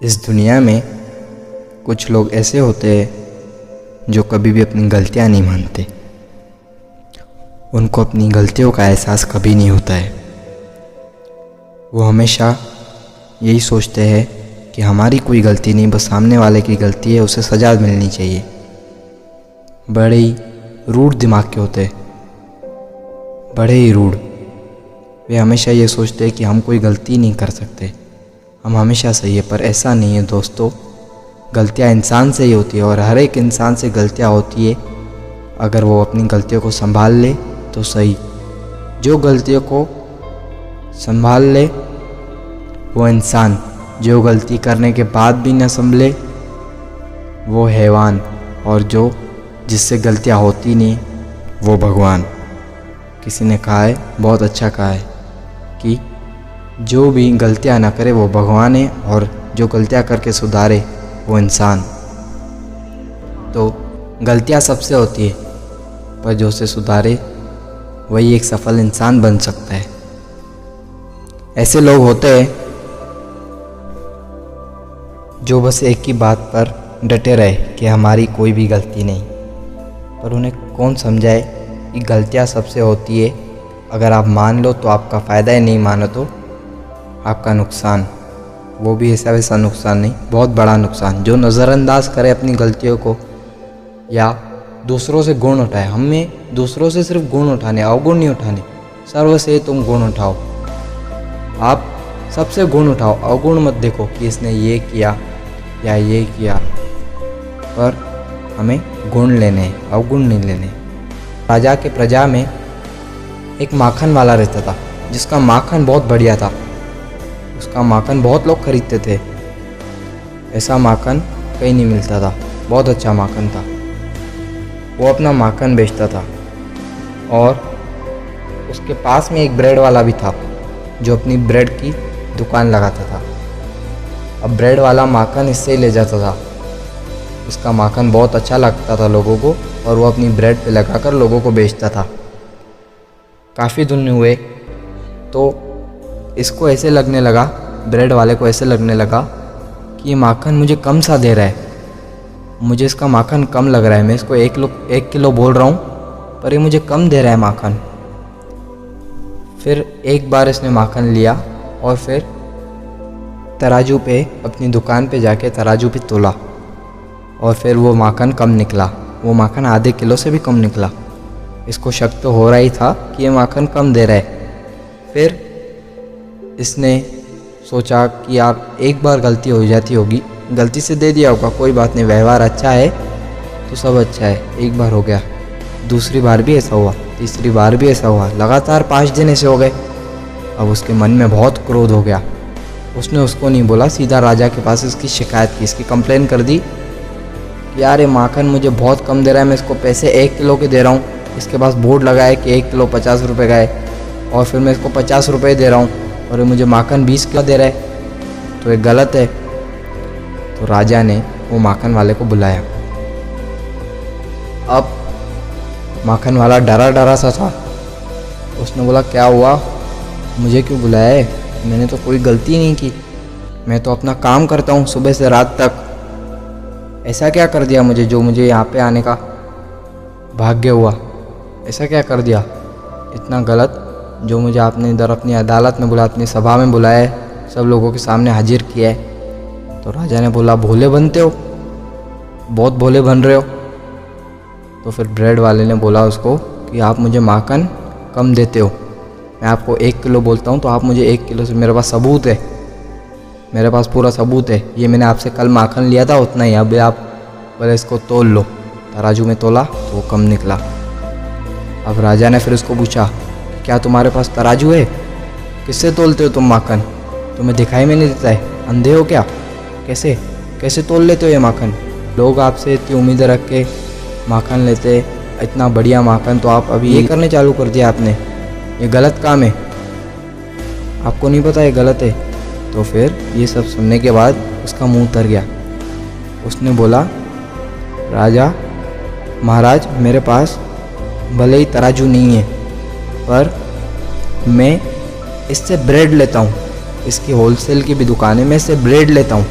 इस दुनिया में कुछ लोग ऐसे होते हैं जो कभी भी अपनी गलतियां नहीं मानते। उनको अपनी गलतियों का एहसास कभी नहीं होता है। वो हमेशा यही सोचते हैं कि हमारी कोई गलती नहीं, बस सामने वाले की गलती है, उसे सज़ा मिलनी चाहिए। बड़े ही रूड दिमाग के होते हैं, बड़े ही रूड। वे हमेशा ये सोचते हैं कि हम कोई गलती नहीं कर सकते, हम हमेशा सही है। पर ऐसा नहीं है दोस्तों, गलतियाँ इंसान से ही होती है और हर एक इंसान से गलतियाँ होती है। अगर वो अपनी गलतियों को संभाल ले तो सही। जो गलतियों को संभाल ले वो इंसान, जो गलती करने के बाद भी न संभले वो हैवान, और जो जिससे गलतियाँ होती नहीं वो भगवान। किसी ने कहा है, बहुत अच्छा कहा है, कि जो भी गलतियाँ ना करे वो भगवान है, और जो गलतियाँ करके सुधारे वो इंसान। तो गलतियाँ सबसे होती है, पर जो उसे सुधारे वही एक सफल इंसान बन सकता है। ऐसे लोग होते हैं जो बस एक ही बात पर डटे रहे कि हमारी कोई भी गलती नहीं। पर उन्हें कौन समझाए कि गलतियाँ सबसे होती है। अगर आप मान लो तो आपका फ़ायदा है, नहीं मानो तो आपका नुकसान। वो भी ऐसा वैसा नुकसान नहीं, बहुत बड़ा नुकसान। जो नज़रअंदाज करे अपनी गलतियों को या दूसरों से गुण उठाए। हमें दूसरों से सिर्फ गुण उठाने, अवगुण नहीं उठाने। सर्व से तुम गुण उठाओ, आप सबसे गुण उठाओ, अवगुण मत देखो कि इसने ये किया या ये किया। पर हमें गुण लेने हैं, अवगुण नहीं लेने। राजा के प्रजा में एक माखन वाला रहता था, जिसका माखन बहुत बढ़िया था। उसका माखन बहुत लोग खरीदते थे। ऐसा माखन कहीं नहीं मिलता था, बहुत अच्छा माखन था। वो अपना माखन बेचता था, और उसके पास में एक ब्रेड वाला भी था जो अपनी ब्रेड की दुकान लगाता था। अब ब्रेड वाला माखन इससे ही ले जाता था। उसका माखन बहुत अच्छा लगता था लोगों को, और वो अपनी ब्रेड पे लगाकर लोगों को बेचता था। काफ़ी दिन हुए तो इसको ऐसे लगने लगा, ब्रेड वाले को ऐसे लगने लगा कि ये माखन मुझे कम सा दे रहा है, मुझे इसका माखन कम लग रहा है। मैं इसको एक किलो बोल रहा हूँ, पर ये मुझे कम दे रहा है माखन। फिर एक बार इसने माखन लिया और फिर तराजू पे, अपनी दुकान पे जाके तराजू पे तोला, और फिर वो माखन कम निकला। वो माखन आधे किलो से भी कम निकला। इसको शक तो हो रहा ही था कि ये माखन कम दे रहा है। फिर इसने सोचा कि यार एक बार गलती हो जाती होगी, गलती से दे दिया होगा, कोई बात नहीं, व्यवहार अच्छा है तो सब अच्छा है। एक बार हो गया, दूसरी बार भी ऐसा हुआ, तीसरी बार भी ऐसा हुआ, लगातार 5 दिन ऐसे हो गए। अब उसके मन में बहुत क्रोध हो गया। उसने उसको नहीं बोला, सीधा राजा के पास इसकी शिकायत की, इसकी कंप्लेन कर दी कि यार ये माखन मुझे बहुत कम दे रहा है, मैं इसको पैसे 1 किलो के दे रहा हूँ। इसके पास बोर्ड लगा है कि 1 किलो 50 रुपये का है, और फिर मैं इसको 50 रुपये दे रहा हूँ, और ये मुझे माखन 20 किलो दे रहा है, तो ये गलत है। तो राजा ने वो माखन वाले को बुलाया। अब माखन वाला डरा डरा सा था। उसने बोला, क्या हुआ, मुझे क्यों बुलाया है? मैंने तो कोई गलती नहीं की, मैं तो अपना काम करता हूँ सुबह से रात तक। ऐसा क्या कर दिया मुझे जो मुझे यहाँ पे आने का भाग्य हुआ? ऐसा क्या कर दिया इतना गलत जो मुझे आपने इधर अपनी अदालत में बुलाया, अपनी सभा में बुलाया है, सब लोगों के सामने हाजिर किया है? तो राजा ने बोला, भोले बनते हो, बहुत भोले बन रहे हो। तो फिर ब्रेड वाले ने बोला उसको कि आप मुझे माखन कम देते हो, मैं आपको 1 किलो बोलता हूँ तो आप मुझे 1 किलो से, मेरे पास सबूत है, मेरे पास पूरा सबूत है, ये मैंने आपसे कल माखन लिया था उतना ही, अब आप बोले इसको तोल लो। तराजू में तोला तो वो कम निकला। अब राजा ने फिर उसको पूछा, क्या तुम्हारे पास तराजू है? किससे तोलते हो तुम माखन? तुम्हें दिखाई में नहीं देता है, अंधे हो क्या? कैसे कैसे तोल लेते हो ये माखन? लोग आपसे इतनी उम्मीद रख के माखन लेते, इतना बढ़िया माखन, तो आप अभी ये करने चालू कर दिया आपने, ये गलत काम है, आपको नहीं पता ये गलत है? तो फिर ये सब सुनने के बाद उसका मुंह उतर गया। उसने बोला, राजा महाराज, मेरे पास भले ही तराजू नहीं है, पर मैं इससे ब्रेड लेता हूँ, इसकी होलसेल की भी दुकान है, मैं इससे ब्रेड लेता हूँ,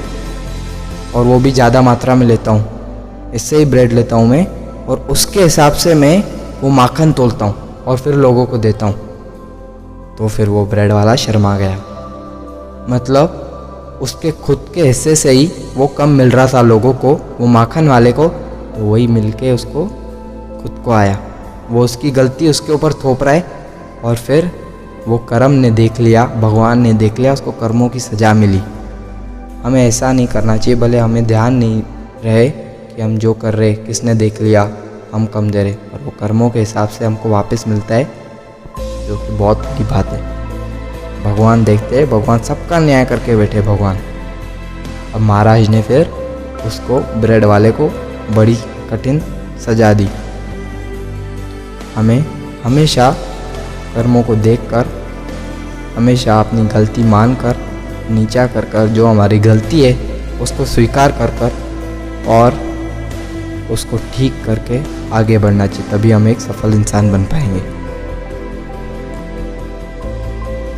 और वो भी ज़्यादा मात्रा में लेता हूँ। इससे ही ब्रेड लेता हूँ मैं और उसके हिसाब से मैं वो माखन तोलता हूँ और फिर लोगों को देता हूँ। तो फिर वो ब्रेड वाला शर्मा गया, मतलब उसके खुद के हिस्से से ही वो कम मिल रहा था लोगों को, वो माखन वाले को, तो वही मिल के उसको खुद को आया। वो उसकी गलती उसके ऊपर थोप रहा है और फिर वो कर्म ने देख लिया, भगवान ने देख लिया, उसको कर्मों की सज़ा मिली। हमें ऐसा नहीं करना चाहिए, भले हमें ध्यान नहीं रहे कि हम जो कर रहे किसने देख लिया, हम कम दे रहे, और वो कर्मों के हिसाब से हमको वापस मिलता है, जो कि बहुत बड़ी बात है। भगवान देखते हैं, भगवान सबका न्याय करके बैठे भगवान। अब महाराज ने फिर उसको ब्रेड वाले को बड़ी कठिन सजा दी। हमें हमेशा कर्मों को देखकर, हमेशा अपनी गलती मानकर, नीचा कर कर जो हमारी गलती है उसको स्वीकार कर कर और उसको ठीक करके आगे बढ़ना चाहिए, तभी हम एक सफल इंसान बन पाएंगे।